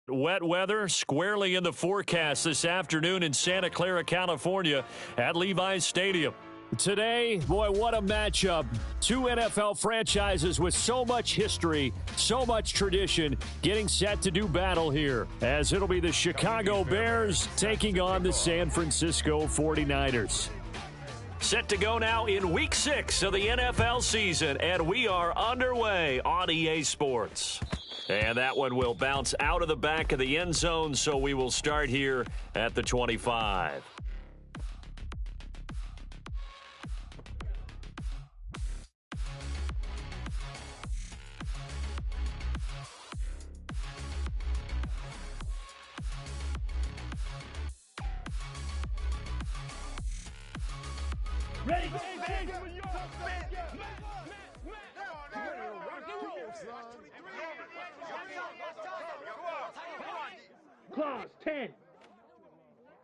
Wet weather squarely in the forecast this afternoon in Santa Clara, California at Levi's Stadium. Today, boy, what a matchup. Two NFL franchises with so much history, so much tradition, getting set to do battle here, as it'll be the Chicago Bears taking on the San Francisco 49ers. Set to go now in Week 6 of the NFL season, and we are underway on EA Sports. And that one will bounce out of the back of the end zone, so we will start here at the 25. Ready? Clause 10.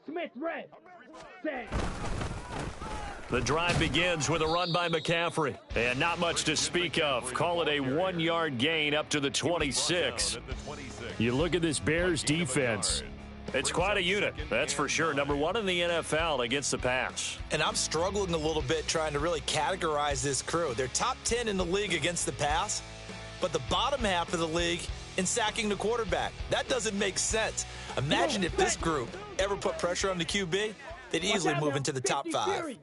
Smith red. Set. The drive begins with a run by McCaffrey. And not much to speak of. Call it a 1-yard gain up to the 26. You look at this Bears defense. It's quite a unit, that's for sure. Number one in the NFL against the pass. And I'm struggling a little bit trying to really categorize this crew. They're top 10 in the league against the pass, but the bottom half of the league in sacking the quarterback. That doesn't make sense. Imagine if this group ever put pressure on the QB, they'd easily move into the top 5.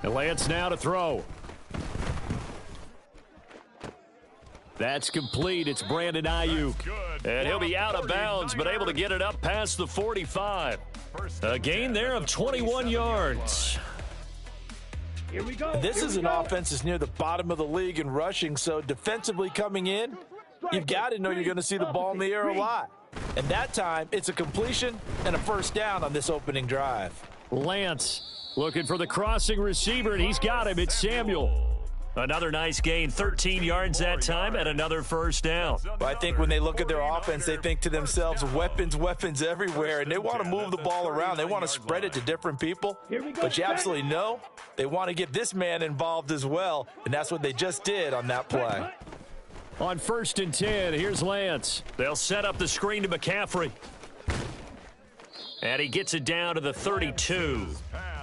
And Lance now to throw. That's complete. It's Brandon Ayuk. And he'll be out of bounds, but able to get it up past the 45. A gain there of 21 yards. Here we go. This is an offense that's near the bottom of the league in rushing, so defensively coming in, you've got to know you're going to see the ball in the air a lot. And that time, it's a completion and a first down on this opening drive. Lance looking for the crossing receiver, and he's got him. It's Samuel. Another nice gain, 13 yards that time, and another first down. Well, I think when they look at their offense, they think to themselves, weapons everywhere, and they want to move the ball around. They want to spread it to different people. But you absolutely know they want to get this man involved as well, and that's what they just did on that play. On 1st and 10, here's Lance. They'll set up the screen to McCaffrey. And he gets it down to the 32.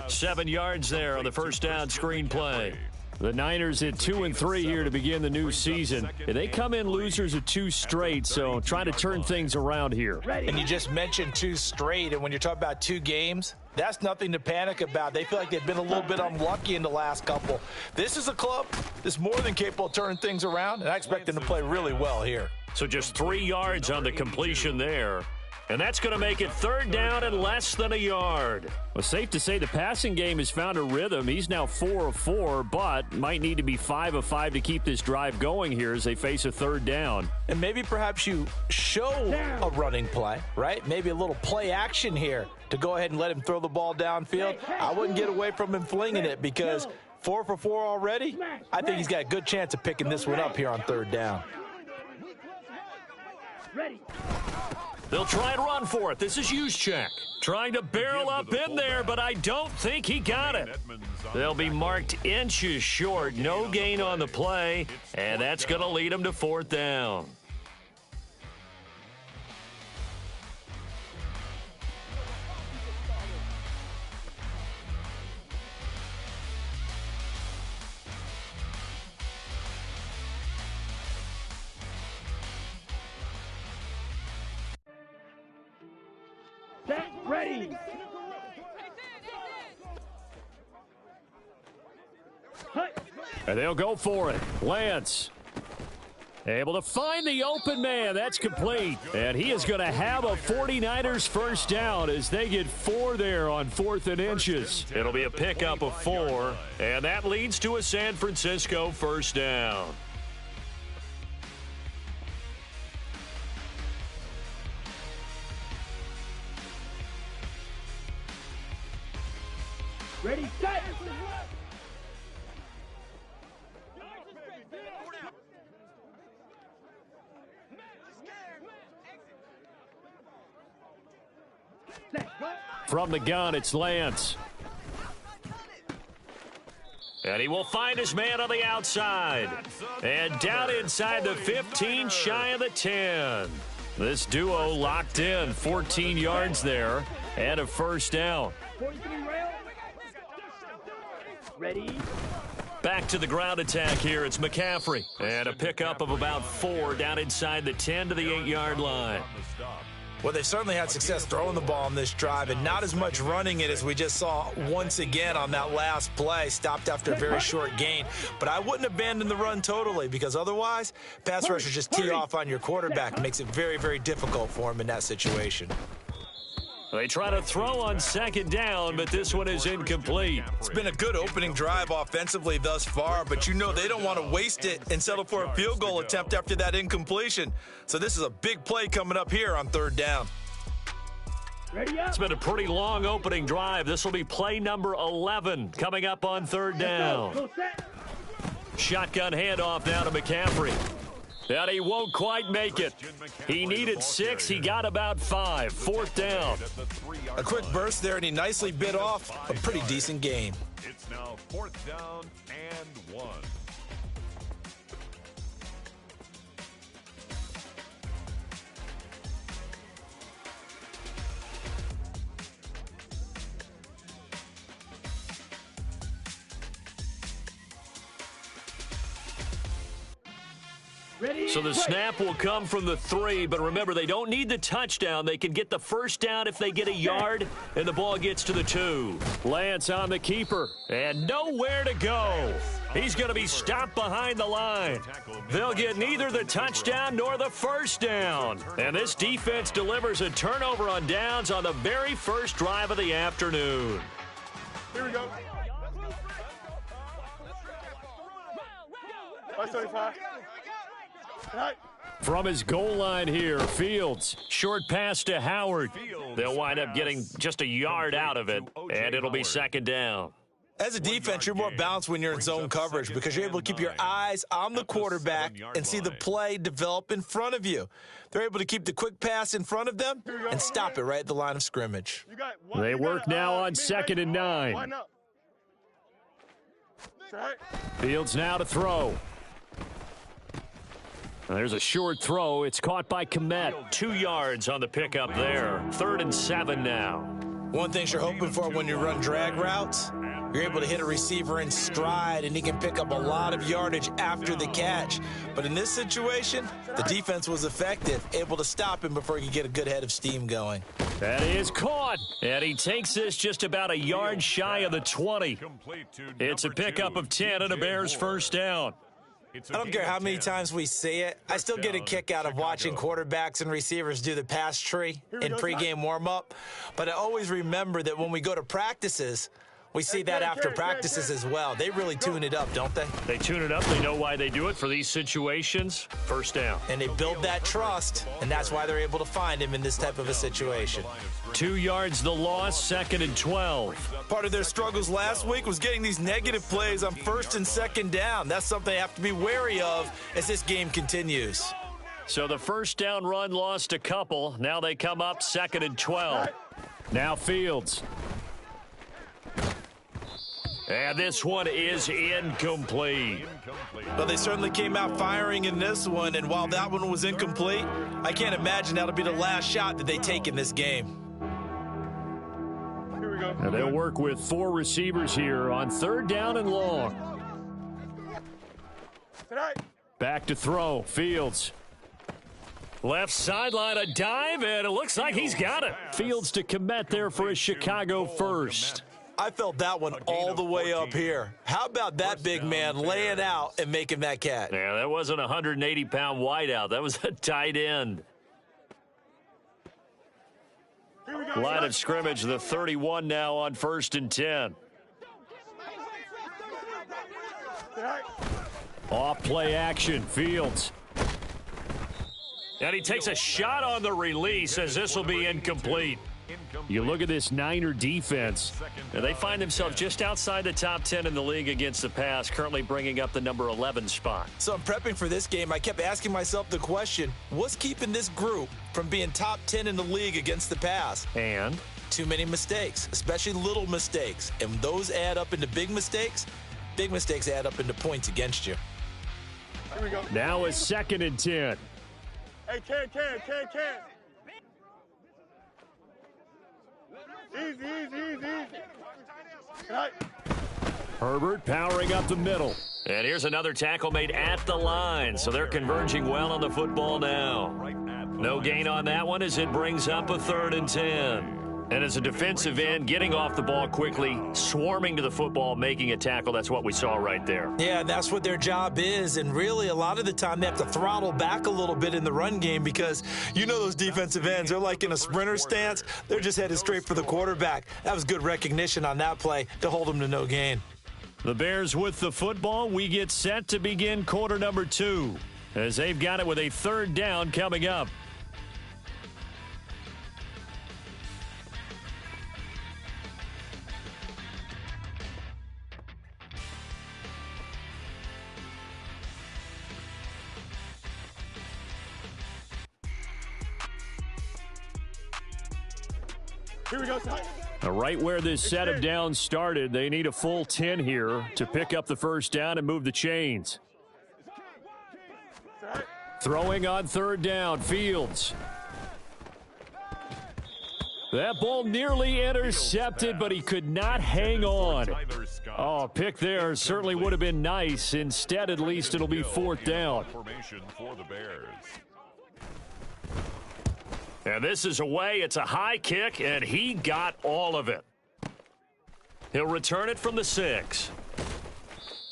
7 yards there on the first down screen play. The Niners at 2-3 here to begin the new season. They come in losers of 2 straight, so trying to turn things around here. And you just mentioned 2 straight, and when you're talking about 2 games, that's nothing to panic about. They feel like they've been a little bit unlucky in the last couple. This is a club that's more than capable of turning things around, and I expect them to play really well here. So just 3 yards on the completion there. And that's going to make it 3rd down and less than a yard. Well, safe to say the passing game has found a rhythm. He's now 4 of 4, but might need to be 5 of 5 to keep this drive going here as they face a 3rd down. And maybe perhaps you show a running play, right? Maybe a little play action here to go ahead and let him throw the ball downfield. I wouldn't get away from him flinging it because 4 for 4 already. I think he's got a good chance of picking this one up here on 3rd down. Ready. They'll try and run for it. This is Juszczyk trying to barrel up in there, but I don't think he got it. They'll be marked inches short. No gain on the play, and that's going to lead them to 4th down. Ready. And they'll go for it. Lance able to find the open man. That's complete. And he is going to have a 49ers first down as they get 4 there on 4th and inches. It'll be a pickup of 4, and that leads to a San Francisco first down. Ready, set. Set. From the gun, it's Lance. And he will find his man on the outside. And down inside the 15, shy of the 10. This duo locked in, 14 yards there, and a first down. 43 rail. Ready. Back to the ground attack here. It's McCaffrey. And a pickup of about 4 down inside the 10 to the 8-yard line. Well, they certainly had success throwing the ball on this drive and not as much running it as we just saw once again on that last play. Stopped after a very short gain. But I wouldn't abandon the run totally because otherwise, pass rushers just tee off on your quarterback. It makes it very, very difficult for him in that situation. They try to throw on second down, but this one is incomplete. It's been a good opening drive offensively thus far, but you know they don't want to waste it and settle for a field goal attempt after that incompletion. So this is a big play coming up here on third down. Ready up. It's been a pretty long opening drive. This will be play number 11 coming up on third down. Go set. Shotgun handoff now to McCaffrey. And he won't quite make it. He needed 6. He got about 5. Fourth down. A quick burst there, and he nicely bit off a pretty decent game. It's now fourth down and 1. Ready. So the snap will come from the 3, but remember, they don't need the touchdown. They can get the first down if they get a yard, and the ball gets to the 2. Lance on the keeper, and nowhere to go. He's going to be stopped behind the line. They'll get neither the touchdown nor the first down. And this defense delivers a turnover on downs on the very first drive of the afternoon. Here we go. 575. From his goal line here, Fields. Short pass to Howard. They'll wind up getting just a yard out of it, and it'll be second down. As a defense, you're more balanced when you're in zone coverage because you're able to keep your eyes on the quarterback and see the play develop in front of you. They're able to keep the quick pass in front of them and stop it right at the line of scrimmage. They work now on second and 9. Fields now to throw. There's a short throw. It's caught by Kmet. 2 yards on the pickup there. 3rd and 7 now. One thing you're hoping for when you run drag routes, you're able to hit a receiver in stride, and he can pick up a lot of yardage after the catch. But in this situation, the defense was effective, able to stop him before he could get a good head of steam going. That is caught, and he takes this just about a yard shy of the 20. It's a pickup of 10 and a Bears first down. I don't care how many times we see it. I still get a kick out of watching quarterbacks and receivers do the pass tree in pregame warm-up. But I always remember that when we go to practices, we see that after practices as well. They really tune it up, don't they? They tune it up. They know why they do it for these situations. First down. And they build that trust, and that's why they're able to find him in this type of a situation. 2 yards the loss, 2nd and 12. Part of their struggles last week was getting these negative plays on 1st and 2nd down. That's something they have to be wary of as this game continues. So the first down run lost a couple. Now they come up 2nd and 12. Now Fields. And this one is incomplete. Well, they certainly came out firing in this one, and while that one was incomplete, I can't imagine that'll be the last shot that they take in this game. Here we go. And they'll work with 4 receivers here on 3rd down and long. Back to throw. Fields. Left sideline, a dive, and it looks like he's got it. Fields to Kmet there for a Chicago first. I felt that one all the way up here. How about that big man laying out and making that catch? Yeah, that wasn't a 180-pound wideout. That was a tight end. Line of scrimmage, the 31 now on 1st and 10. Off play action, Fields. And he takes a shot on the release as this will be incomplete. You look at this Niner defense, and they find themselves just outside the top 10 in the league against the pass, currently bringing up the number 11 spot. So I'm prepping for this game. I kept asking myself the question, what's keeping this group from being top 10 in the league against the pass? And? Too many mistakes, especially little mistakes. And those add up into big mistakes, Big mistakes add up into points against you. Here we go. Now a 2nd and 10. Hey, can. Easy. Right. Herbert powering up the middle. And here's another tackle made at the line, so they're converging well on the football now. No gain on that one as it brings up a 3rd and 10. And as a defensive end, getting off the ball quickly, swarming to the football, making a tackle, that's what we saw right there. Yeah, that's what their job is, and really a lot of the time they have to throttle back a little bit in the run game because you know those defensive ends, they're like in a sprinter stance. They're just headed straight for the quarterback. That was good recognition on that play to hold them to no gain. The Bears with the football. We get set to begin quarter number 2 as they've got it with a 3rd down coming up. Here we go, son. Right where this set of downs started, they need a full 10 here to pick up the 1st down and move the chains. Throwing on 3rd down, Fields. That ball nearly intercepted, but he could not hang on. Oh, a pick there certainly would have been nice. Instead, at least it'll be 4th down. And this is away. It's a high kick, and he got all of it. He'll return it from the 6.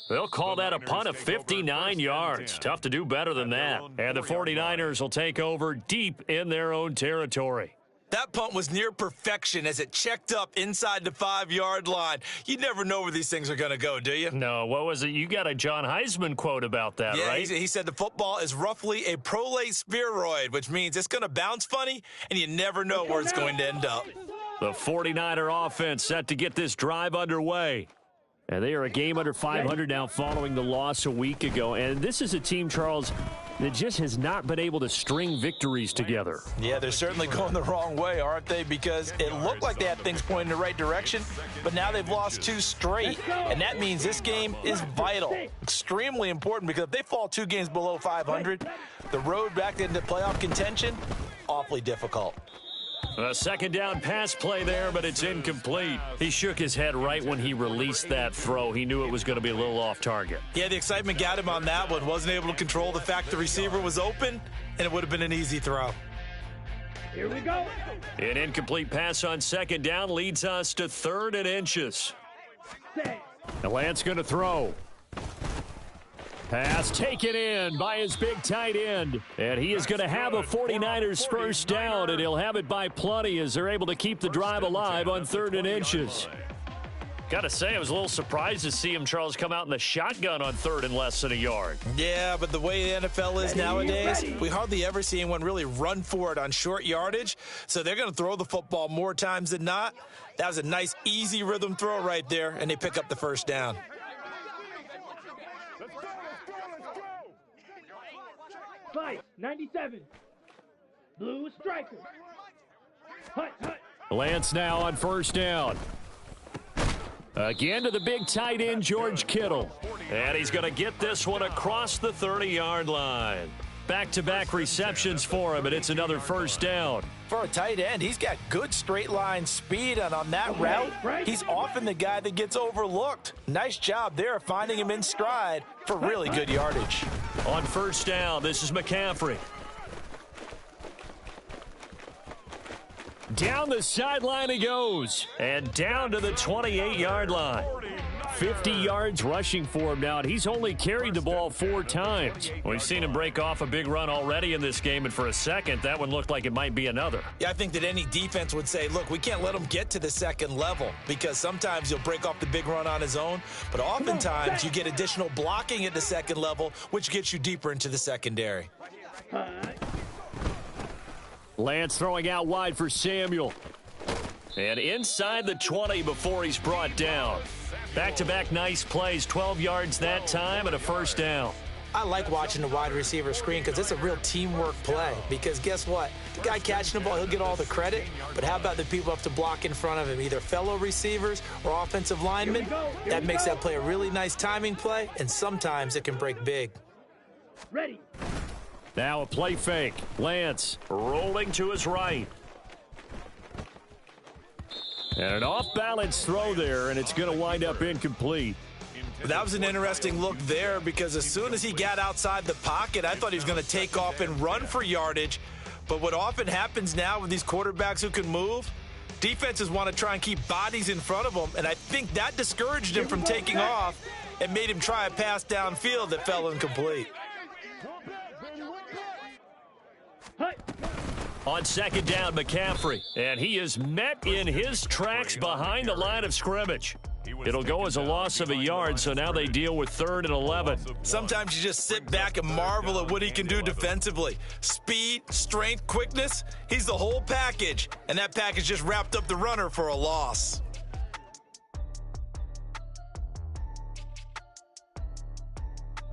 They'll call that a punt of 59 yards. Tough to do better than that. And the 49ers will take over deep in their own territory. That punt was near perfection as it checked up inside the 5-yard line. You never know where these things are going to go, do you? No, what was it? You got a John Heisman quote about that, right? Yeah, he said the football is roughly a prolate spheroid, which means it's going to bounce funny, and you never know where it's going to end up. The 49er offense set to get this drive underway. And they are a game under 500 now following the loss a week ago. And this is a team, Charles, that just has not been able to string victories together. Yeah, they're certainly going the wrong way, aren't they? Because it looked like they had things pointing in the right direction, but now they've lost 2 straight. And that means this game is vital, extremely important, because if they fall 2 games below 500, the road back into playoff contention, awfully difficult. A 2nd down pass play there, but it's incomplete. He shook his head right when he released that throw. He knew it was going to be a little off target. Yeah, the excitement got him on that one. Wasn't able to control the fact the receiver was open, and it would have been an easy throw. Here we go. An incomplete pass on 2nd down leads us to 3rd and inches. Now Lance going to throw. Pass taken in by his big tight end. And he is going to have a 49ers 1st down, and he'll have it by plenty as they're able to keep the drive alive on 3rd and inches. Got to say, I was a little surprised to see him, Charles, come out in the shotgun on 3rd and less than a yard. Yeah, but the way the NFL is nowadays, we hardly ever see anyone really run for it on short yardage. So they're going to throw the football more times than not. That was a nice, easy rhythm throw right there, and they pick up the 1st down. Fight 97. Blue striker. Hut. Lance now on 1st down. Again to the big tight end, George Kittle. And he's going to get this one across the 30-yard line. Back-to-back receptions for him, and it's another 1st down. For a tight end, he's got good straight-line speed, and on that route, he's often the guy that gets overlooked. Nice job there finding him in stride for really good yardage. On 1st down, this is McCaffrey. Down the sideline he goes, and down to the 28-yard line. 50 yards rushing for him now, and he's only carried the ball 4 times. We've seen him break off a big run already in this game, and for a second, that one looked like it might be another. Yeah, I think that any defense would say, look, we can't let him get to the 2nd level because sometimes he'll break off the big run on his own, but oftentimes you get additional blocking at the 2nd level, which gets you deeper into the secondary. Lance throwing out wide for Samuel. And inside the 20 before he's brought down. Back-to-back nice plays, 12 yards that time and a 1st down. I like watching the wide receiver screen because it's a real teamwork play. Because guess what? The guy catching the ball, he'll get all the credit. But how about the people who have to block in front of him, either fellow receivers or offensive linemen? That makes that play a really nice timing play, and sometimes it can break big. Ready. Now a play fake. Lance rolling to his right. And an off-balance throw there, and it's going to wind up incomplete. That was an interesting look there because as soon as he got outside the pocket, I thought he was going to take off and run for yardage. But what often happens now with these quarterbacks who can move, defenses want to try and keep bodies in front of them, and I think that discouraged him from taking off and made him try a pass downfield that fell incomplete. On second down, McCaffrey, and he is met in his tracks behind the line of scrimmage. It'll go as a loss of a yard, so now they deal with 3rd and 11. Sometimes you just sit back and marvel at what he can do defensively. Speed, strength, quickness, he's the whole package, and that package just wrapped up the runner for a loss.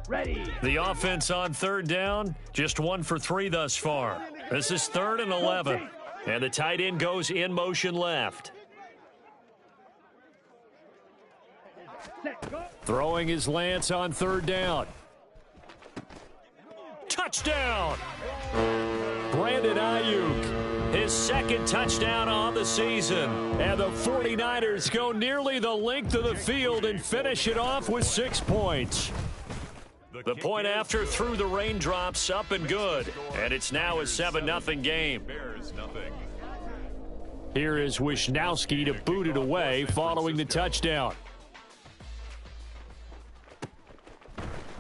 Ready. The offense on 3rd down, just 1 for 3 thus far. This is 3rd and 11, and the tight end goes in motion left. Set, go. Throwing his Lance on 3rd down. Touchdown! Brandon Ayuk, his 2nd touchdown on the season. And the 49ers go nearly the length of the field and finish it off with 6 points. The point after through the raindrops, up and good. And it's now a 7-0 game. Here is Wisnowski to boot it away following the touchdown.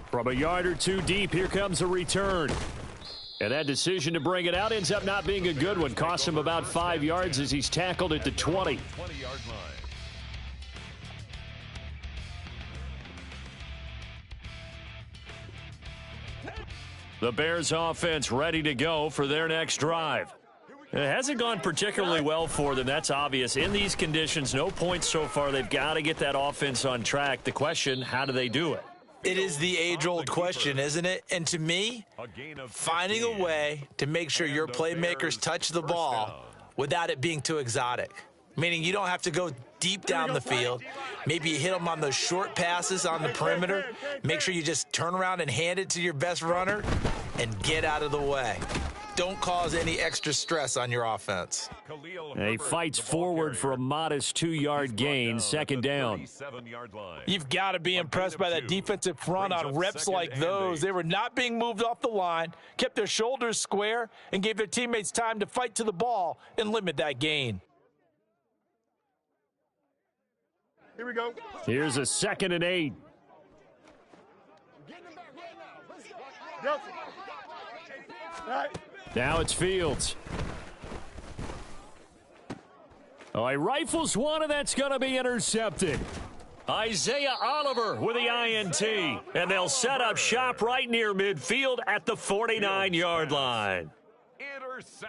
From a yard or 2 deep, here comes a return. And that decision to bring it out ends up not being a good one. Costs him about 5 yards as he's tackled at the 20. The Bears offense ready to go for their next drive. It hasn't gone particularly well for them, that's obvious. In these conditions, no points so far. They've got to get that offense on track. The question, how do they do it? It is the age-old question, isn't it? And to me, finding a way to make sure your playmakers touch the ball without it being too exotic. Meaning you don't have to go deep down the field. Maybe you hit them on those short passes on the perimeter. Make sure you just turn around and hand it to your best runner and get out of the way. Don't cause any extra stress on your offense. He fights forward for a modest 2-yard gain, 2nd down. You've got to be impressed by that defensive front on reps like those. They were not being moved off the line, kept their shoulders square, and gave their teammates time to fight to the ball and limit that gain. Here we go. Here's a 2nd and 8. Go. All right. Now it's Fields. Oh, he rifles one, and that's going to be intercepted. Isaiah Oliver with the INT. And they'll set up shop right near midfield at the 49-yard line.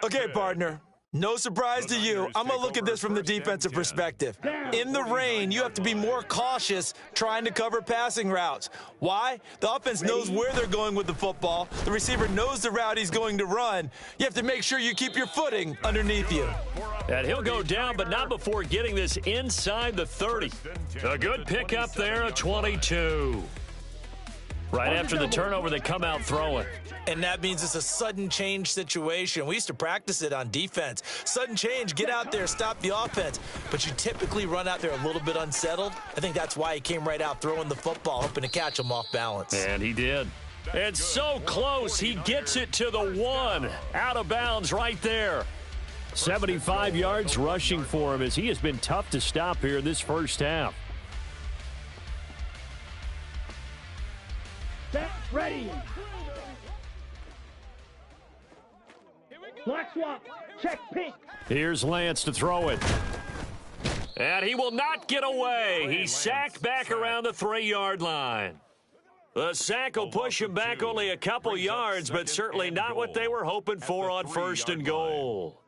Okay, partner. No surprise to you. I'm going to look at this from the defensive perspective. In the rain, you have to be more cautious trying to cover passing routes. Why? The offense knows where they're going with the football. The receiver knows the route he's going to run. You have to make sure you keep your footing underneath you. And he'll go down, but not before getting this inside the 30. A good pickup there, a 22. Right after the turnover, they come out throwing. And that means it's a sudden change situation. We used to practice it on defense. Sudden change, get out there, stop the offense. But you typically run out there a little bit unsettled. I think that's why he came right out throwing the football, hoping to catch him off balance. And he did. And so close, he gets it to the 1. Out of bounds right there. 75 yards rushing for him as he has been tough to stop here in this first half. Set, ready. Black swap, check pink. Here's Lance to throw it. And he will not get away. He's sacked back around the 3-yard line. The sack will push him back only a couple yards, but certainly not what they were hoping for on 1st and goal.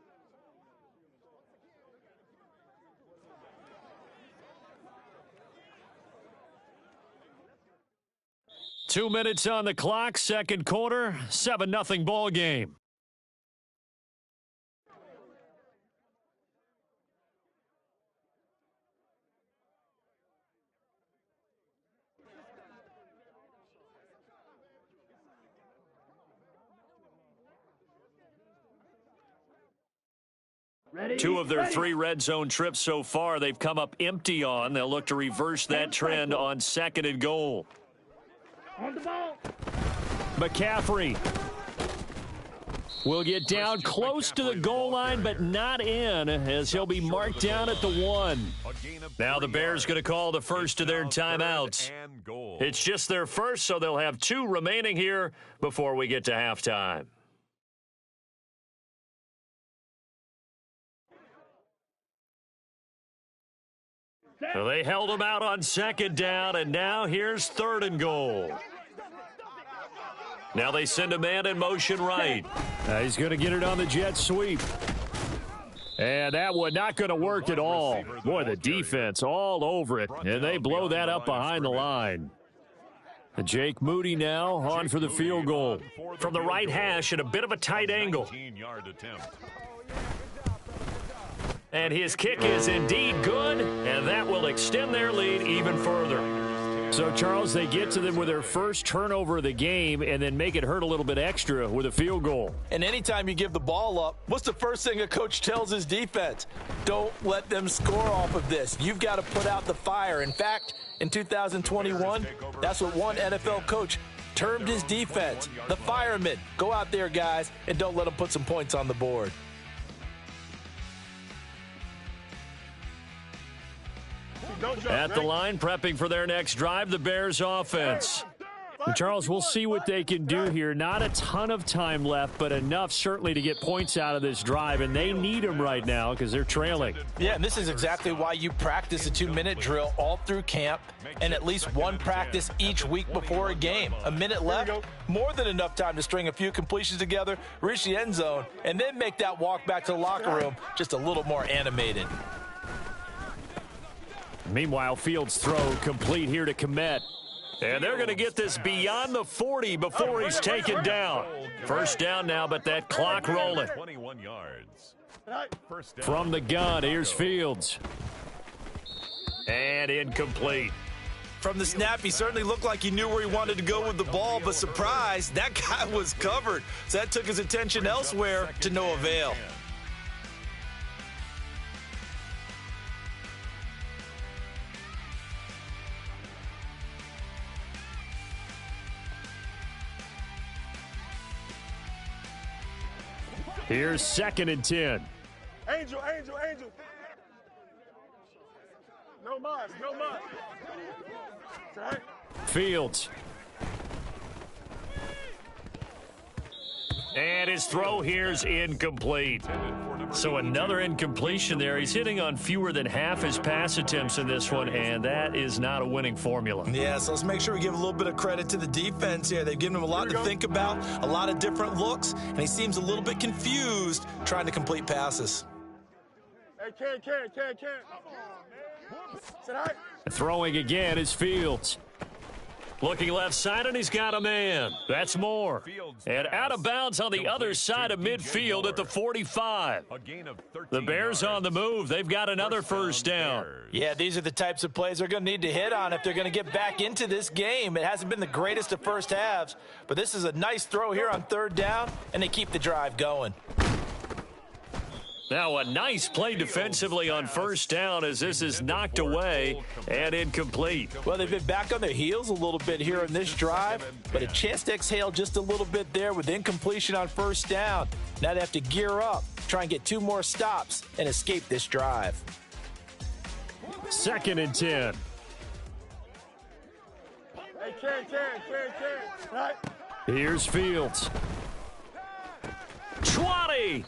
2 minutes on the clock, second quarter, 7-0 ball game. Ready? 2 of their Ready. 3 red zone trips so far, they've come up empty on. They'll look to reverse that trend on 2nd and goal. On the ball. McCaffrey will get down close to the goal line, but not in, as he'll be marked down at the 1. Now the Bears going to call the first of their timeouts. It's just their first, so they'll have 2 remaining here before we get to halftime. So they held him out on 2nd down, and now here's 3rd and goal. Now they send a man in motion right. He's going to get it on the jet sweep. And that one not going to work at all. Boy, the defense all over it, and they blow that up behind the line. And Jake Moody now on for the field goal. From the right hash at a bit of a tight angle. And his kick is indeed good, and that will extend their lead even further. So, Charles, they get to them with their first turnover of the game and then make it hurt a little bit extra with a field goal. And anytime you give the ball up, what's the first thing a coach tells his defense? Don't let them score off of this. You've got to put out the fire. In fact, in 2021, that's what one NFL coach termed his defense, the firemen. Go out there, guys, and don't let them put some points on the board. At the line, prepping for their next drive, the Bears offense. And Charles, we'll see what they can do here. Not a ton of time left, but enough certainly to get points out of this drive, and they need them right now because they're trailing. Yeah, and this is exactly why you practice a 2-minute drill all through camp and at least one practice each week before a game. A minute left, more than enough time to string a few completions together, reach the end zone, and then make that walk back to the locker room just a little more animated. Meanwhile, Fields' throw complete here to Kmet. And they're going to get this beyond the 40 before he's taken down. First down now, but that clock rolling. 21 yards. From the gun, here's Fields. And incomplete. From the snap, he certainly looked like he knew where he wanted to go with the ball, but surprise, that guy was covered. So that took his attention elsewhere to no avail. Here's 2nd and 10. Angel. No mud. Right. Fields. And his throw here's incomplete. So another incompletion there. He's hitting on fewer than half his pass attempts in this one, and that is not a winning formula. Yeah, so let's make sure we give a little bit of credit to the defense here. They've given him a lot to think about, a lot of different looks, and he seems a little bit confused trying to complete passes. Hey, Ken. Sit right. Throwing again is Fields. Looking left side, and he's got a man. That's Moore. And out of bounds on the other side of midfield at the 45. The Bears on the move. They've got another first down. Yeah, these are the types of plays they're going to need to hit on if they're going to get back into this game. It hasn't been the greatest of first halves, but this is a nice throw here on 3rd down, and they keep the drive going. Now a nice play defensively on first down as this is knocked away and incomplete. Well, they've been back on their heels a little bit here in this drive, but a chance to exhale just a little bit there with incompletion on first down. Now they have to gear up, try and get 2 more stops and escape this drive. 2nd and 10. Hey, Ken. Right. Here's Fields. 20!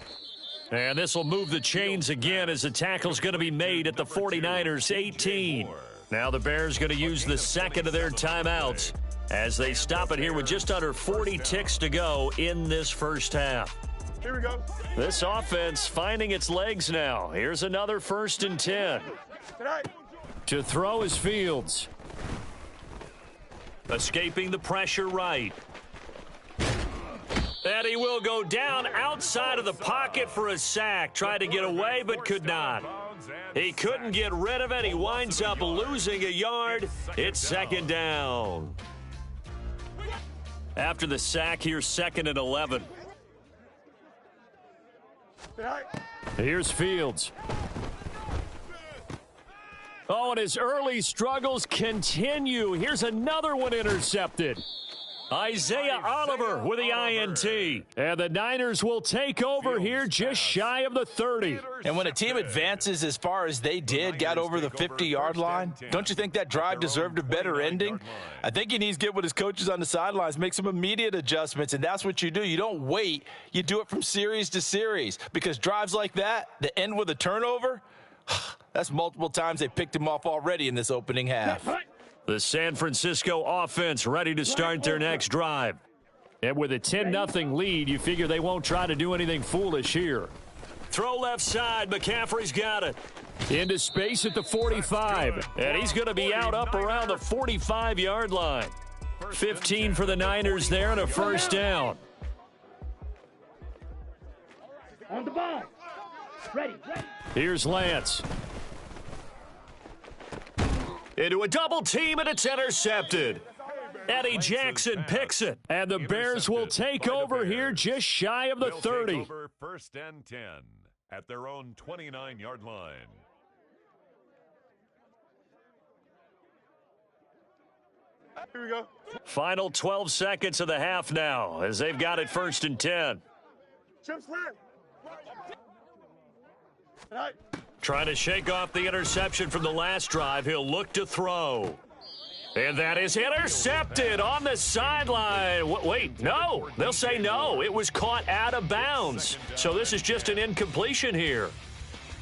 And this will move the chains again as the tackle's going to be made at the 49ers 18. Now the Bears going to use the 2nd of their timeouts as they stop it here with just under 40 ticks to go in this first half. Here we go. This offense finding its legs now. Here's another 1st and 10. Sit right. To throw is Fields. Escaping the pressure right. And he will go down outside of the pocket for a sack. Tried to get away, but could not. He couldn't get rid of it. He winds up losing a yard. It's second down. After the sack, here's 2nd and 11. Here's Fields. Oh, and his early struggles continue. Here's another one intercepted. Isaiah Oliver with the INT. And the Niners will take over here just shy of the 30. And when a team advances as far as they did, got over the 50-yard line, don't you think that drive deserved a better ending? I think he needs to get with his coaches on the sidelines, make some immediate adjustments, and that's what you do. You don't wait. You do it from series to series, because drives like that end with a turnover, that's multiple times they picked him off already in this opening half. The San Francisco offense ready to start their next drive. And with a 10-0 lead, you figure they won't try to do anything foolish here. Throw left side. McCaffrey's got it. Into space at the 45. And he's going to be out up around the 45-yard line. 15 for the Niners there and a first down. On the ball. Ready. Here's Lance. Into a double team, and it's intercepted. Eddie Jackson picks it. And the Bears will take over here just shy of the 30. 1st and 10 at their own 29-yard line. Here we go. Final 12 seconds of the half now as they've got it 1st and 10. Chip slant. Right. Trying to shake off the interception from the last drive. He'll look to throw. And that is intercepted on the sideline. Wait, no. They'll say no. It was caught out of bounds. So this is just an incompletion here.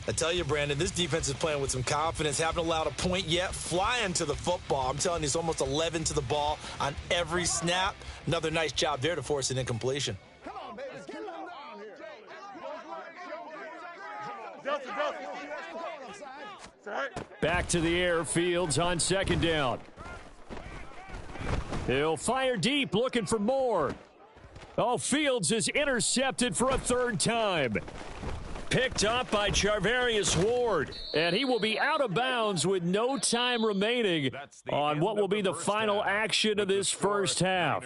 I tell you, Brandon, this defense is playing with some confidence. Haven't allowed a point yet. Flying to the football. I'm telling you, it's almost 11 to the ball on every snap. Another nice job there to force an incompletion. Come on, baby. Get him down here. Justin. Back to the air. Fields on 2nd down. He'll fire deep, looking for more. Oh, Fields is intercepted for a 3rd time. Picked up by Charvarius Ward. And he will be out of bounds with no time remaining on what will be the final action of this first half.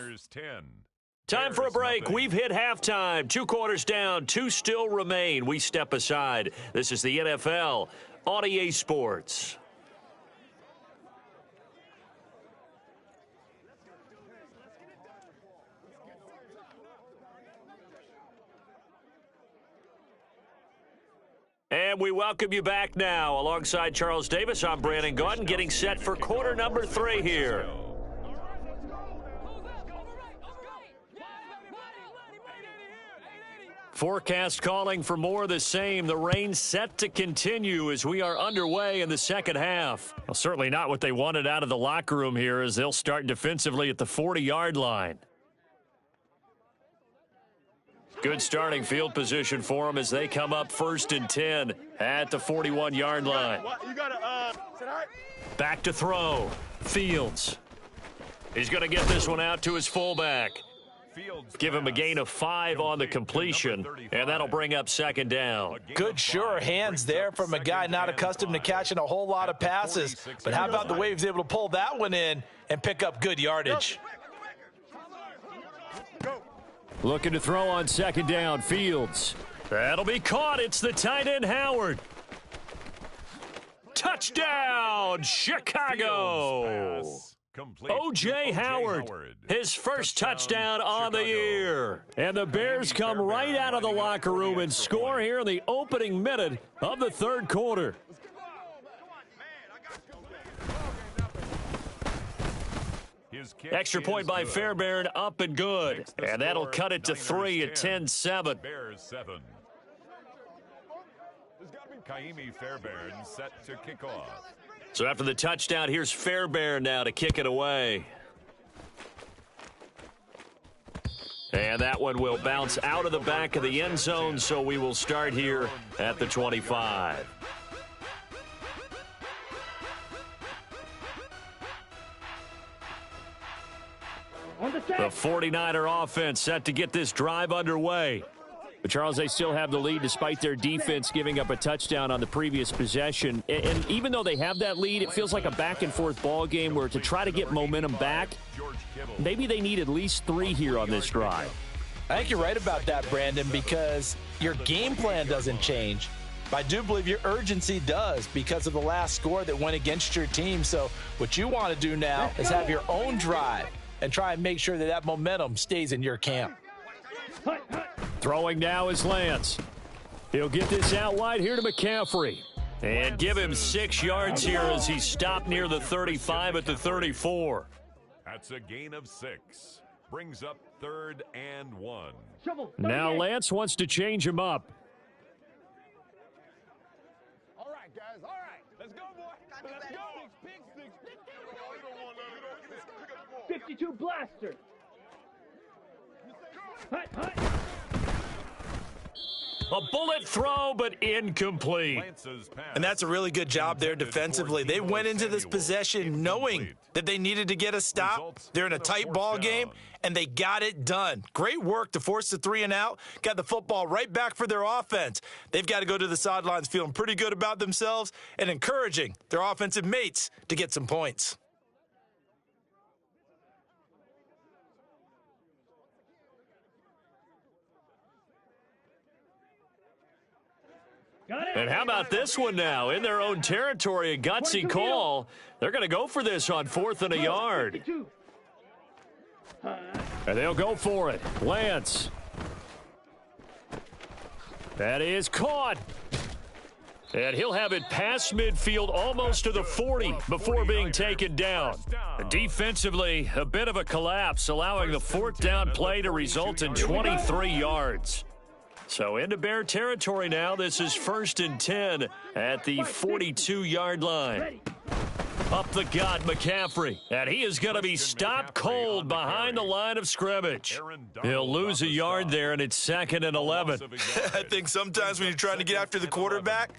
Time for a break. We've hit halftime. 2 quarters down, 2 still remain. We step aside. This is the NFL on EA Sports. And we welcome you back now. Alongside Charles Davis, I'm Brandon Gaudin, getting set for quarter number 3 here. Forecast calling for more of the same. The rain set to continue as we are underway in the second half. Well, certainly not what they wanted out of the locker room here, as they'll start defensively at the 40-yard line. Good starting field position for them as they come up 1st and 10 at the 41-yard line. Back to throw. Fields. He's going to get this one out to his fullback. Give him a gain of 5 on the completion, and that'll bring up 2nd down. Good, sure hands there from a guy not accustomed to catching a whole lot of passes. But how about the way he was able to pull that one in and pick up good yardage? Looking to throw on 2nd down. Fields. That'll be caught. It's the tight end, Howard. Touchdown, Chicago. O.J. Howard, his first touchdown on the year. And the Bears come right out of the locker room and score here in the opening minute of the 3rd quarter. Extra point by Fairbairn, up and good. And that'll cut it to 3 at 10-7. Bears 7. Kaimi Fairbairn set to kick off. So after the touchdown, here's Fairbairn now to kick it away. And that one will bounce out of the back of the end zone, so we will start here at the 25. 49er offense set to get this drive underway. But, Charles, they still have the lead despite their defense giving up a touchdown on the previous possession. And even though they have that lead, it feels like a back-and-forth ball game where to try to get momentum back, maybe they need at least 3 here on this drive. I think you're right about that, Brandon, because your game plan doesn't change. But I do believe your urgency does because of the last score that went against your team. So what you want to do now is have your own drive and try and make sure that that momentum stays in your camp. Throwing now is Lance. He'll get this out wide here to McCaffrey. And give him 6 yards here as he stopped near the 35 at the 34. That's a gain of 6. Brings up 3rd and 1. Now Lance wants to change him up. All right, guys. All right. Let's go, boy. Let's go. 52 blaster. Hut, hut. A bullet throw, but incomplete. And that's a really good job there defensively. They went into this possession knowing that they needed to get a stop. They're in a tight ball game, and they got it done. Great work to force the 3 and out. Got the football right back for their offense. They've got to go to the sidelines feeling pretty good about themselves and encouraging their offensive mates to get some points. And how about this one now? In their own territory, a gutsy call. They're going to go for this on 4th and a yard. And they'll go for it. Lance. That is caught. And he'll have it past midfield almost to the 40 before being taken down. Defensively, a bit of a collapse, allowing the 4th down play to result in 23 yards. So into Bear territory now. This is 1st and 10 at the 42-yard line. Up the gut, McCaffrey. And he is going to be stopped cold behind the line of scrimmage. He'll lose a yard there, and it's 2nd and 11. I think sometimes when you're trying to get after the quarterback,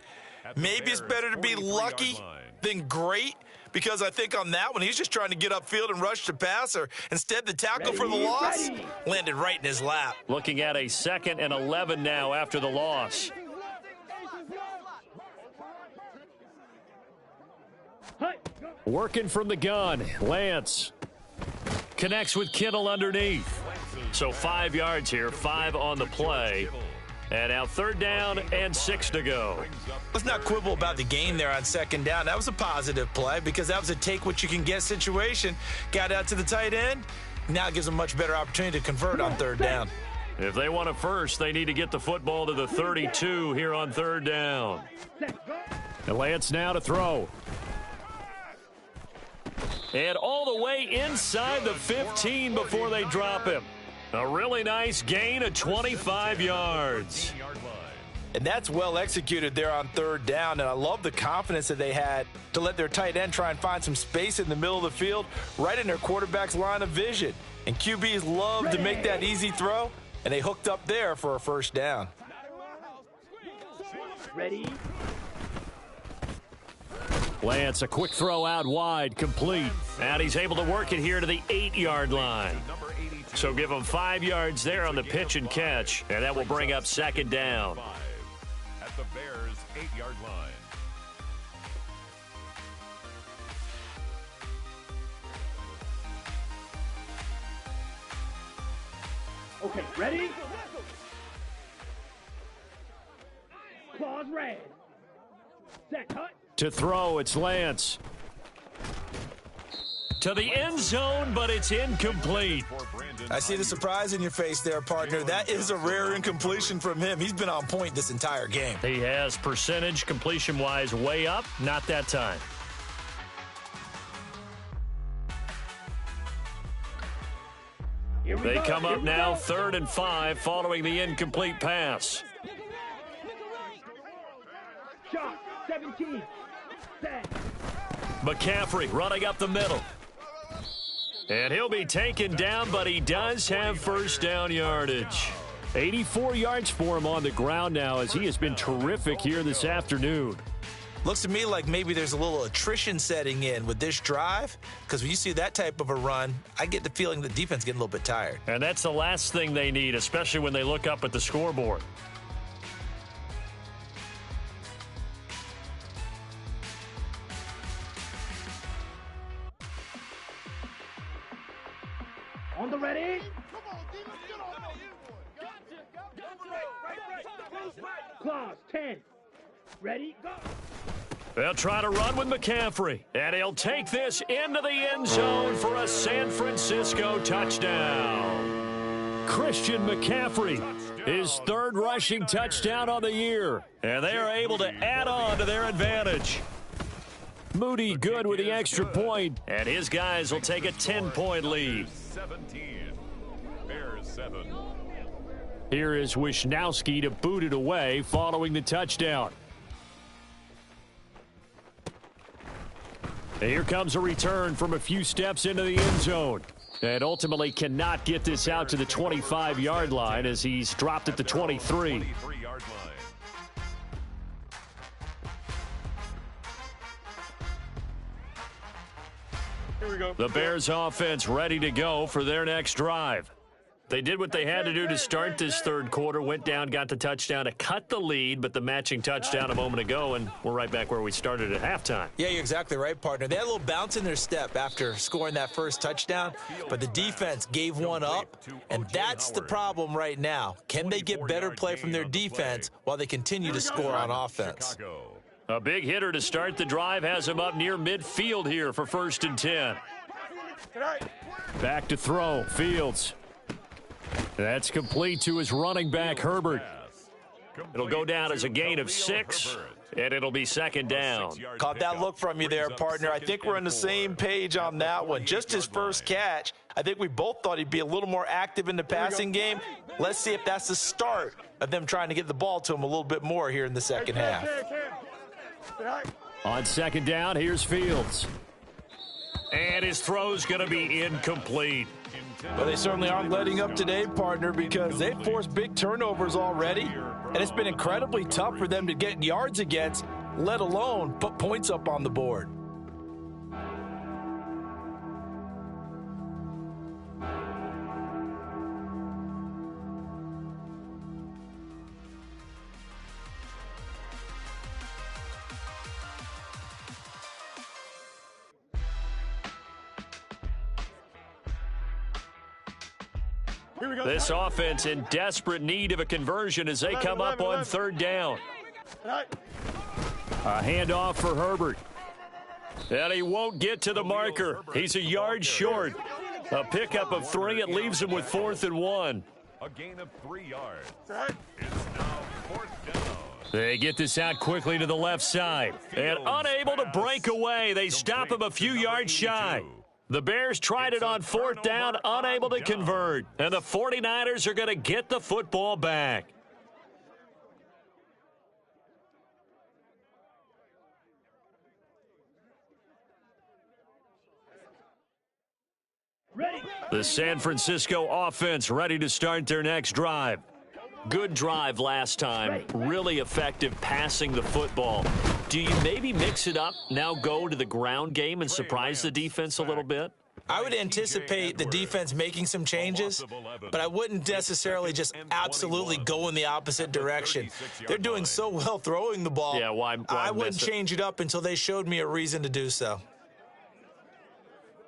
maybe it's better to be lucky than great. Because I think on that one, he's just trying to get upfield and rush the passer. Instead, the tackle for the loss landed right in his lap. Looking at a 2nd and 11 now after the loss. Working from the gun, Lance connects with Kittle underneath. So 5 yards here, 5 on the play. And now 3rd down and 6 to go. Let's not quibble about the gain there on 2nd down. That was a positive play because that was a take-what-you-can-get situation. Got out to the tight end. Now it gives them a much better opportunity to convert on 3rd down. If they want it first, they need to get the football to the 32 here on 3rd down. And Lance now to throw. And all the way inside the 15 before they drop him. A really nice gain of 25 yards. And that's well executed there on 3rd down. And I love the confidence that they had to let their tight end try and find some space in the middle of the field, right in their quarterback's line of vision. And QBs love to make that easy throw, and they hooked up there for a 1st down. Ready? Lance, a quick throw out wide, complete. And he's able to work it here to the 8-yard line. So give him 5 yards there on the pitch and catch, and that will bring up 2nd down. At the Bears' 8-yard line. Okay, ready? Claws red. Set, cut. To throw, it's Lance. To the end zone, but it's incomplete. I see the surprise in your face there, partner. That is a rare incompletion from him. He's been on point this entire game. He has percentage completion-wise way up, not that time. They come up now 3rd and 5 following the incomplete pass. Shot, 17. Set. McCaffrey running up the middle. And he'll be taken down, but he does have 1st down yardage. 84 yards for him on the ground now as he has been terrific here this afternoon. Looks to me like maybe there's a little attrition setting in with this drive, because when you see that type of a run, I get the feeling the defense getting a little bit tired. And that's the last thing they need, especially when they look up at the scoreboard. On the ready. Claws, 10. Ready, go. They'll try to run with McCaffrey, and he'll take this into the end zone for a San Francisco touchdown. Christian McCaffrey, his third rushing touchdown on the year, and they are able to add on to their advantage. Moody good with the extra point, and his guys will take a 10-point lead. 17. Bears 7. Here is Wisnowski to boot it away following the touchdown. And here comes a return from a few steps into the end zone. And ultimately cannot get this out to the 25-yard line as he's dropped at the 23. 23-yard line. Here we go. The Bears offense ready to go for their next drive. They did what they had to do to start this third quarter, went down, got the touchdown to cut the lead, but the matching touchdown a moment ago, and we're right back where we started at halftime. Yeah, you're exactly right, partner. They had a little bounce in their step after scoring that first touchdown, but the defense gave one up, and that's the problem right now. Can they get better play from their defense while they continue to score on offense? Chicago. A big hitter to start the drive has him up near midfield here for 1st and 10. Back to throw, Fields. That's complete to his running back, Herbert. It'll go down as a gain of 6, and it'll be 2nd down. Caught that look from you there, partner. I think we're on the same page on that one. Just his first catch, I think we both thought he'd be a little more active in the passing game. Let's see if that's the start of them trying to get the ball to him a little bit more here in the second half. On 2nd down, here's Fields. And his throw's going to be incomplete. Well, they certainly aren't letting up today, partner, because they've forced big turnovers already, and it's been incredibly tough for them to get yards against, let alone put points up on the board. This offense in desperate need of a conversion as they come up on 3rd down. A handoff for Herbert. And he won't get to the marker. He's a yard short. A pickup of 3. It leaves him with 4th and 1. A gain of 3 yards. It's now 4th down. They get this out quickly to the left side. And unable to break away, they stop him a few yards shy. The Bears tried it on 4th down, unable to convert. And the 49ers are going to get the football back. Ready. The San Francisco offense ready to start their next drive. Good drive last time. Really effective passing the football. Do you maybe mix it up, now go to the ground game and surprise the defense a little bit? I would anticipate the defense making some changes, but I wouldn't necessarily just absolutely go in the opposite direction. They're doing so well throwing the ball. Yeah, why I wouldn't miss it? change it up until they showed me a reason to do so.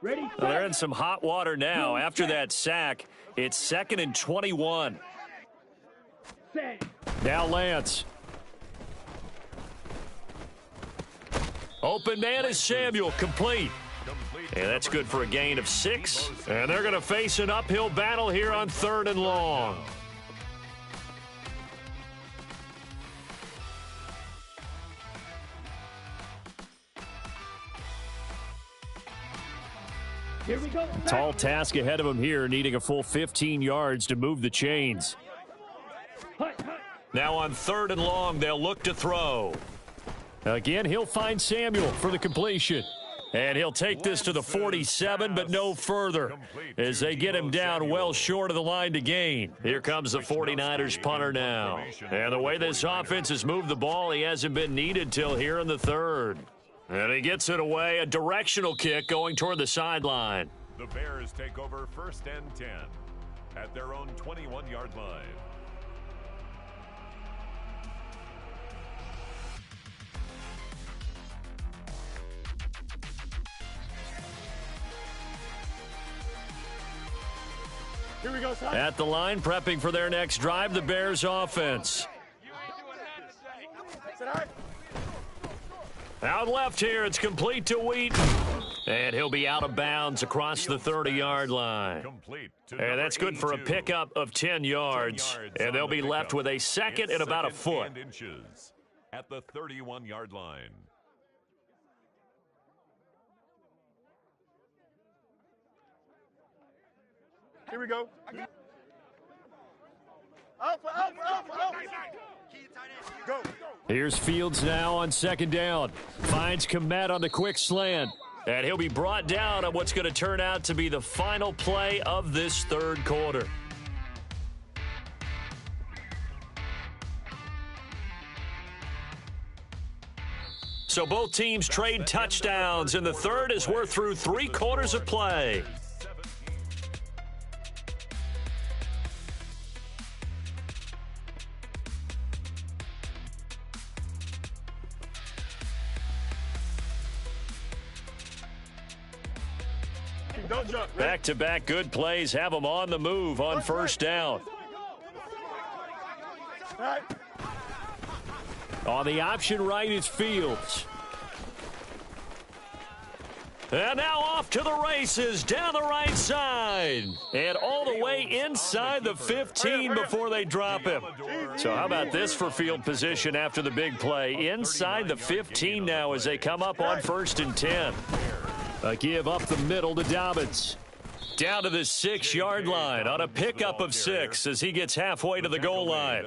Ready. Well, they're in some hot water now. After that sack, it's 2nd and 21. Set. Now Lance. Open man is Samuel, complete. And that's good for a gain of 6. And they're going to face an uphill battle here on 3rd and long. Here we go. Tall task ahead of him here, needing a full 15 yards to move the chains. Hut, hut. Now on 3rd and long, they'll look to throw. Again, he'll find Samuel for the completion. And he'll take this to the 47, but no further, as they get him down well short of the line to gain. Here comes the 49ers punter now. And the way this offense has moved the ball, he hasn't been needed till here in the third. And he gets it away, a directional kick going toward the sideline. The Bears take over 1st and 10 at their own 21-yard line. Here we go, son. At the line, prepping for their next drive, the Bears offense. Out left here, it's complete to Wheaton. And he'll be out of bounds across the 30-yard line. And that's good for a pickup of 10 yards. And they'll be left with a second and about a foot. At the 31-yard line. Here we go. Go. Here's Fields now on 2nd down. Finds Kmet on the quick slant. And he'll be brought down on what's going to turn out to be the final play of this third quarter. So both teams trade touchdowns in the third as we're through 3 quarters of play. Back-to-back good plays have them on the move on 1st down. On the option right is Fields. And now off to the races down the right side. And all the way inside the 15 before they drop him. So how about this for field position after the big play? Inside the 15 now as they come up on 1st and 10. A give up the middle to Dobbins. Down to the 6-yard line on a pickup of 6 as he gets halfway to the goal line.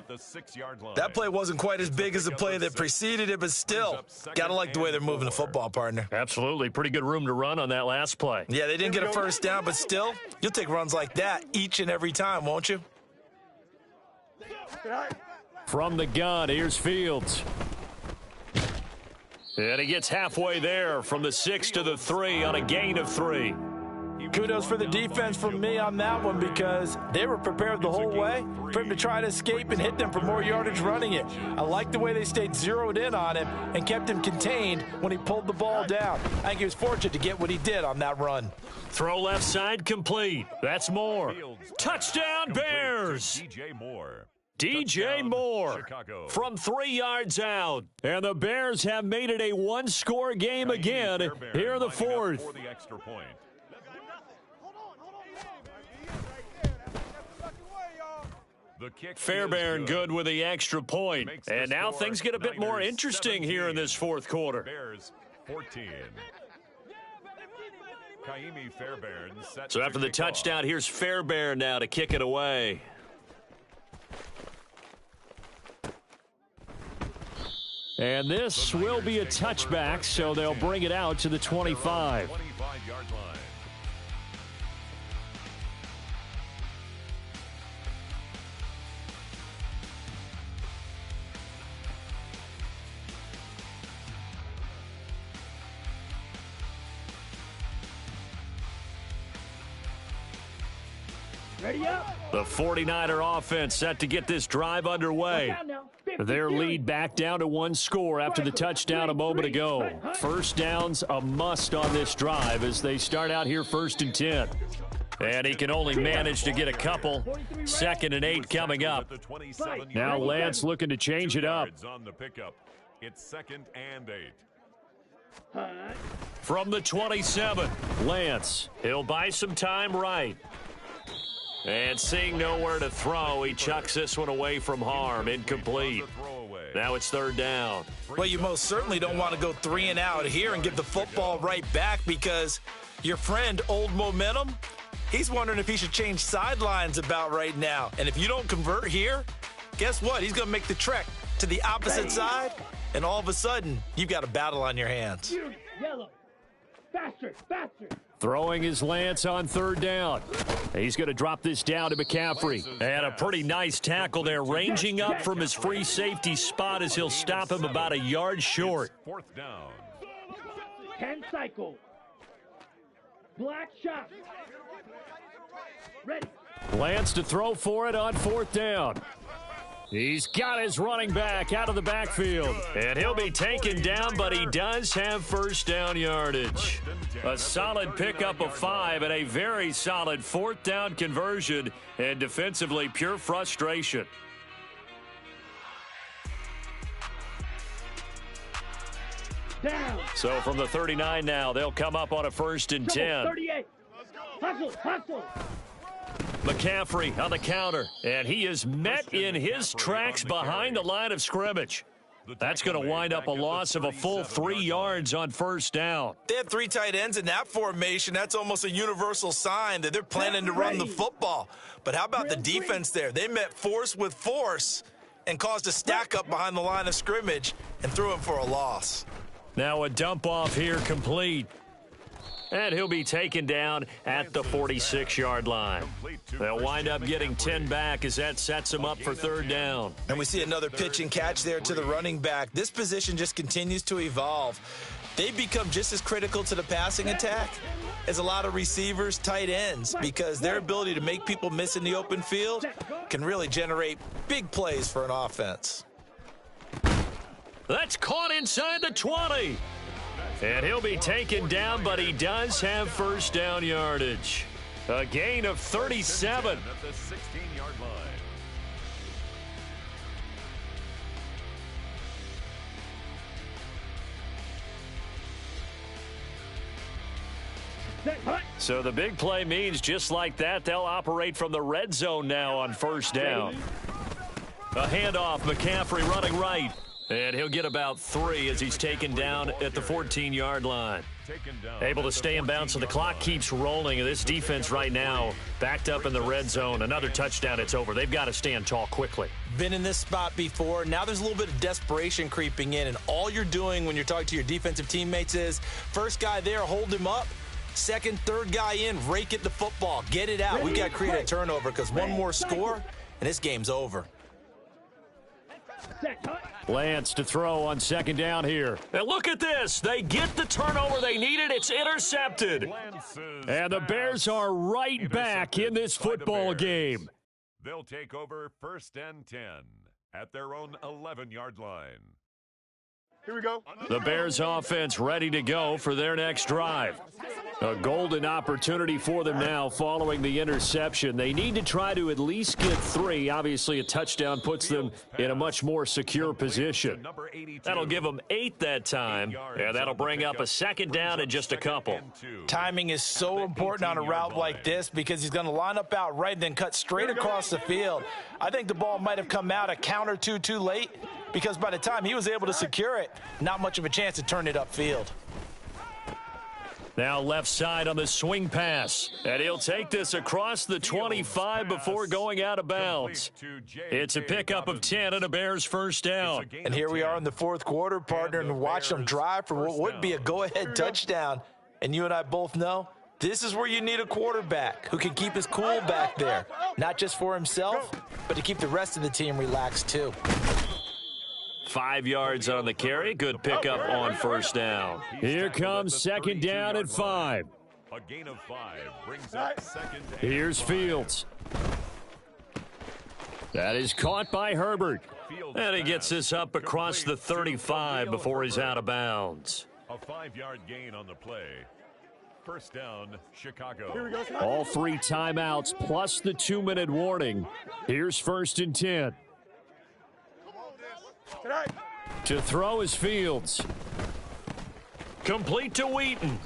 That play wasn't quite as big as the play that preceded it, but still, gotta like the way they're moving the football, partner. Absolutely. Pretty good room to run on that last play. Yeah, they didn't get a 1st down, but still, you'll take runs like that each and every time, won't you? From the gun, here's Fields. And he gets halfway there from the 6 to the 3 on a gain of 3. Kudos for the defense from me on that one because they were prepared the whole way for him to try to escape and hit them for more yardage running it. I like the way they stayed zeroed in on him and kept him contained when he pulled the ball down. I think he was fortunate to get what he did on that run. Throw left side complete. That's Moore. Touchdown Bears! DJ Moore from 3 yards out. And the Bears have made it a one-score game again here in the fourth. Fairbairn good with the extra point. And now things get a bit more interesting here in this fourth quarter. Bears 14. So after the touchdown, here's Fairbairn now to kick it away. And this will be a touchback, so they'll bring it out to the 25. 25-yard line. Ready up. The 49er offense set to get this drive underway. Their lead back down to 1 score after the touchdown a moment ago. First down's a must on this drive as they start out here 1st and 10. And he can only manage to get a couple. 2nd and 8 coming up. Now Lance looking to change it up. On the pickup. It's 2nd and 8. From the 27, Lance. He'll buy some time right. And seeing nowhere to throw, he chucks this one away from harm. Incomplete. Now it's 3rd down. Well, you most certainly don't want to go 3 and out here and give the football right back because your friend, Old Momentum, he's wondering if he should change sidelines about right now. And if you don't convert here, guess what? He's going to make the trek to the opposite side, and all of a sudden, you've got a battle on your hands. Yellow. Faster, faster. Throwing his lance on third down. He's going to drop this down to McCaffrey. And a pretty nice tackle there, ranging up from his free safety spot as he'll stop him about a yard short. Fourth down. 10 cycle. Black shot. Ready. Lance to throw for it on fourth down. He's got his running back out of the backfield. And he'll be taken down, but he does have first down yardage. A solid pickup of 5 and a very solid fourth down conversion. And defensively, pure frustration. Down. So from the 39 now, they'll come up on a 1st and 10. 38. Hustle, hustle. McCaffrey on the counter, and he is met in his tracks behind the line of scrimmage. That's going to wind up a loss of a full 3 yards on first down. They have 3 tight ends in that formation. That's almost a universal sign that they're planning to run the football. But how about the defense there? They met force with force and caused a stack up behind the line of scrimmage and threw him for a loss. Now a dump off here complete. And he'll be taken down at the 46-yard line. They'll wind up getting 10 back as that sets him up for third down. And we see another pitch and catch there to the running back. This position just continues to evolve. They become just as critical to the passing attack as a lot of receivers, tight ends, because their ability to make people miss in the open field can really generate big plays for an offense. That's caught inside the 20. And he'll be taken down, but he does have first down yardage. A gain of 37. At the 16-yard line. So the big play means just like that, they'll operate from the red zone now on first down. A handoff, McCaffrey running right. And he'll get about 3 as he's taken down at the 14-yard line. Able to stay in bounds, so the clock keeps rolling. And this defense right now backed up in the red zone. Another touchdown, it's over. They've got to stand tall quickly. Been in this spot before. Now there's a little bit of desperation creeping in. And all you're doing when you're talking to your defensive teammates is, first guy there, hold him up. Second, third guy in, rake at the football. Get it out. We've got to create a turnover because one more score, and this game's over. Lance to throw on second down here. And look at this. They get the turnover they needed. It's intercepted. And the Bears are right back in this football game. They'll take over 1st and 10 at their own 11-yard line. Here we go. The Bears offense ready to go for their next drive. A golden opportunity for them now following the interception. They need to try to at least get 3. Obviously, a touchdown puts them in a much more secure position. That'll give them 8 that time, and that'll bring up a second down in just a couple. Timing is so important on a route like this because he's going to line up out right and then cut straight across the field. I think the ball might have come out a count or two too late because by the time he was able to secure it, not much of a chance to turn it upfield. Now left side on the swing pass. And he'll take this across the 25 before going out of bounds. It's a pickup of 10 and a Bears first down. And here we are in the fourth quarter, partner, and watch them drive for what would be a go-ahead touchdown. And you and I both know this is where you need a quarterback who can keep his cool back there. Not just for himself, but to keep the rest of the team relaxed too. 5 yards on the carry. Good pickup on first down. Here comes second down at 5. A gain of 5 brings up 2nd. Here's Fields. That is caught by Herbert. And he gets this up across the 35 before he's out of bounds. A 5-yard gain on the play. First down, Chicago. All 3 timeouts plus the 2-minute warning. Here's 1st and 10. To throw is Fields. Complete to Wheaton.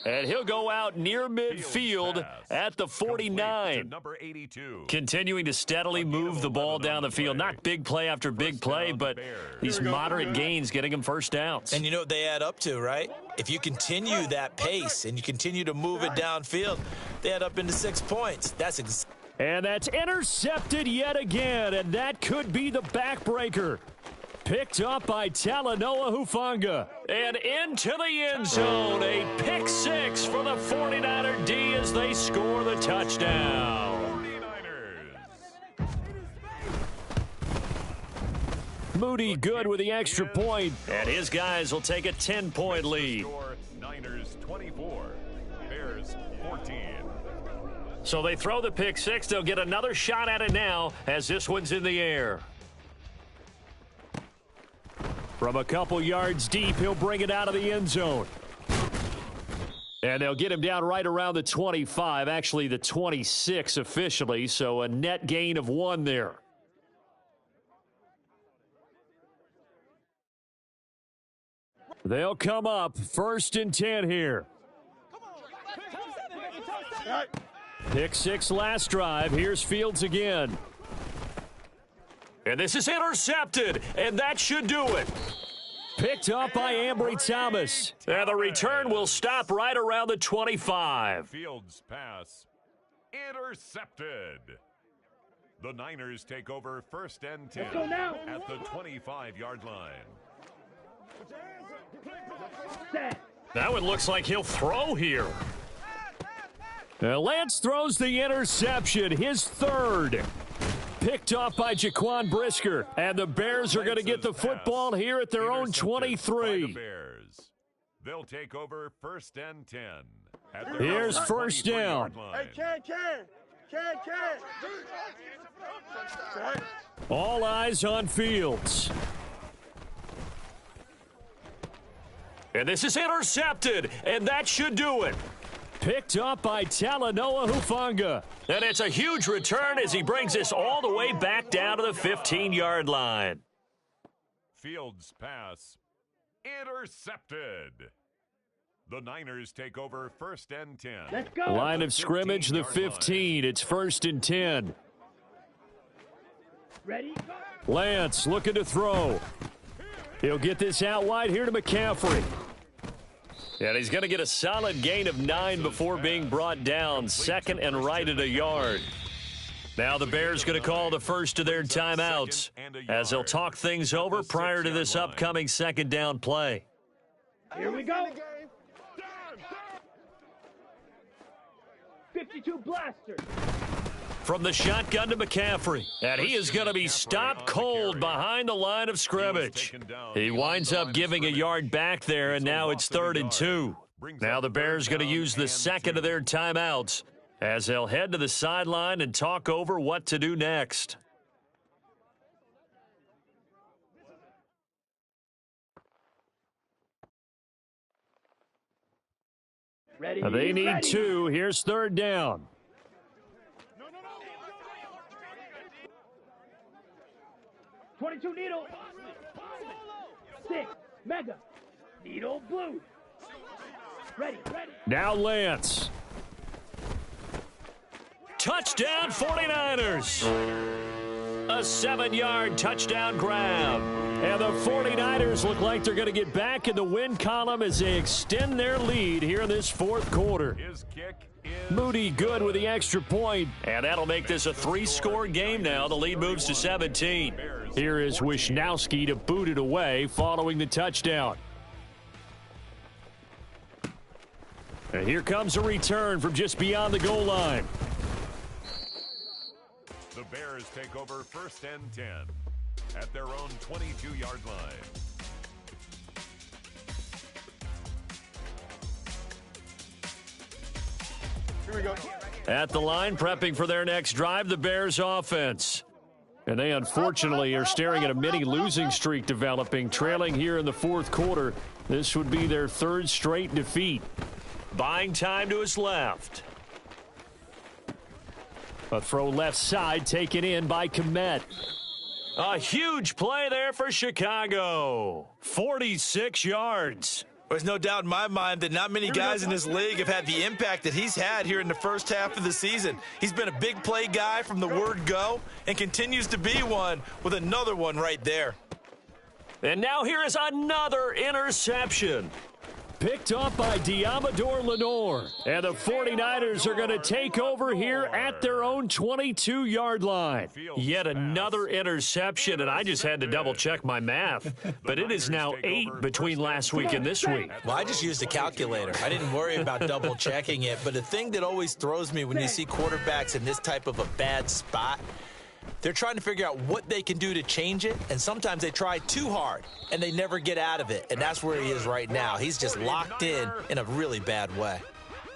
And he'll go out near midfield at the 49. Number 82. Continuing to steadily move the ball down the field. Not big play after big play, but these moderate gains getting him first downs. And you know what they add up to, right? If you continue that pace and you continue to move it downfield, they add up into 6 points. And that's intercepted yet again, and that could be the backbreaker. Picked up by Talanoa Hufanga. And into the end zone. A pick six for the 49er D as they score the touchdown. 49ers. Moody good with the extra point. And his guys will take a 10-point lead. Score, Niners 24, Bears 14. So they throw the pick six. They'll get another shot at it now as this one's in the air. From a couple yards deep, he'll bring it out of the end zone. And they'll get him down right around the 25, actually the 26 officially, so a net gain of 1 there. They'll come up 1st and 10 here. Pick six last drive. Here's Fields again. And this is intercepted, and that should do it. Picked up by Ambry Thomas. And the return will stop right around the 25. Fields pass intercepted. The Niners take over 1st and 10 at the 25-yard line. Set. That one looks like he'll throw here. Lance throws the interception, his 3rd. Picked off by Jaquan Brisker. And the Bears are going to get the football here at their own 23. The Bears. They'll take over 1st and 10. Here's 1st down. Hey, Ken. All eyes on Fields. And this is intercepted, and that should do it. Picked up by Talanoa Hufanga. And it's a huge return as he brings us all the way back down to the 15-yard line. Fields pass intercepted. The Niners take over 1st and 10. Let's go. Line of scrimmage, the 15. It's 1st and 10. Ready? Lance looking to throw. He'll get this out wide here to McCaffrey. And he's going to get a solid gain of 9 before being brought down. 2nd and right at a yard. Now the Bears going to call the first of their timeouts as they'll talk things over prior to this upcoming 2nd down play. Here we go. 52 blaster. From the shotgun to McCaffrey. And he is going to be stopped cold behind the line of scrimmage. He winds up giving a yard back there, and now it's 3rd and 2. Now the Bears going to use the 2nd of their timeouts as they'll head to the sideline and talk over what to do next. Ready? They need Ready. 2. Here's 3rd down. 22 needle. 6 mega. Needle blue. Ready. Now Lance. Touchdown 49ers. A 7-yard touchdown grab. And the 49ers look like they're going to get back in the win column as they extend their lead here in this 4th quarter. His kick is Moody good with the extra point. And that'll make this a 3-score game now. The lead moves to 17. Here is Wisnowski to boot it away following the touchdown. And here comes a return from just beyond the goal line. The Bears take over 1st and 10 at their own 22-yard line. Here we go. At the line, prepping for their next drive, the Bears offense. And they unfortunately are staring at a mini losing streak developing, trailing here in the 4th quarter. This would be their 3rd straight defeat. Buying time to his left. A throw left side taken in by Kmet. A huge play there for Chicago. 46 yards. There's no doubt in my mind that not many guys in this league have had the impact that he's had here in the first half of the season. He's been a big play guy from the word go and continues to be one with another one right there. And now here is another interception. Picked off by Diamador Lenore. And the 49ers are going to take over here at their own 22-yard line. Yet another interception, and I just had to double-check my math. But it is now 8 between last week and this week. Well, I just used a calculator. I didn't worry about double-checking it. But the thing that always throws me when you see quarterbacks in this type of a bad spot, they're trying to figure out what they can do to change it, and sometimes they try too hard, and they never get out of it, and that's where he is right now. He's just locked in a really bad way.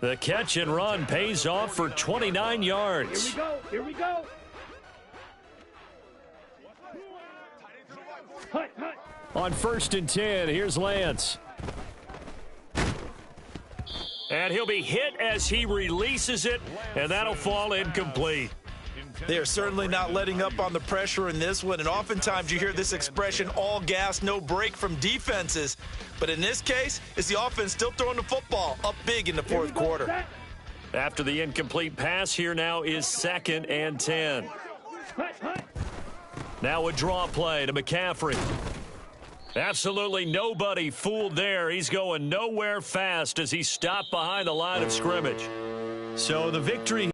The catch and run pays off for 29 yards. Here we go. Here we go. Hut, hut. On 1st and 10, here's Lance. And he'll be hit as he releases it, and that'll fall incomplete. They are certainly not letting up on the pressure in this one, and oftentimes you hear this expression, all gas, no break from defenses. But in this case, it's the offense still throwing the football up big in the fourth quarter. After the incomplete pass, here now is 2nd and 10. Now a draw play to McCaffrey. Absolutely nobody fooled there. He's going nowhere fast as he stopped behind the line of scrimmage. So the victory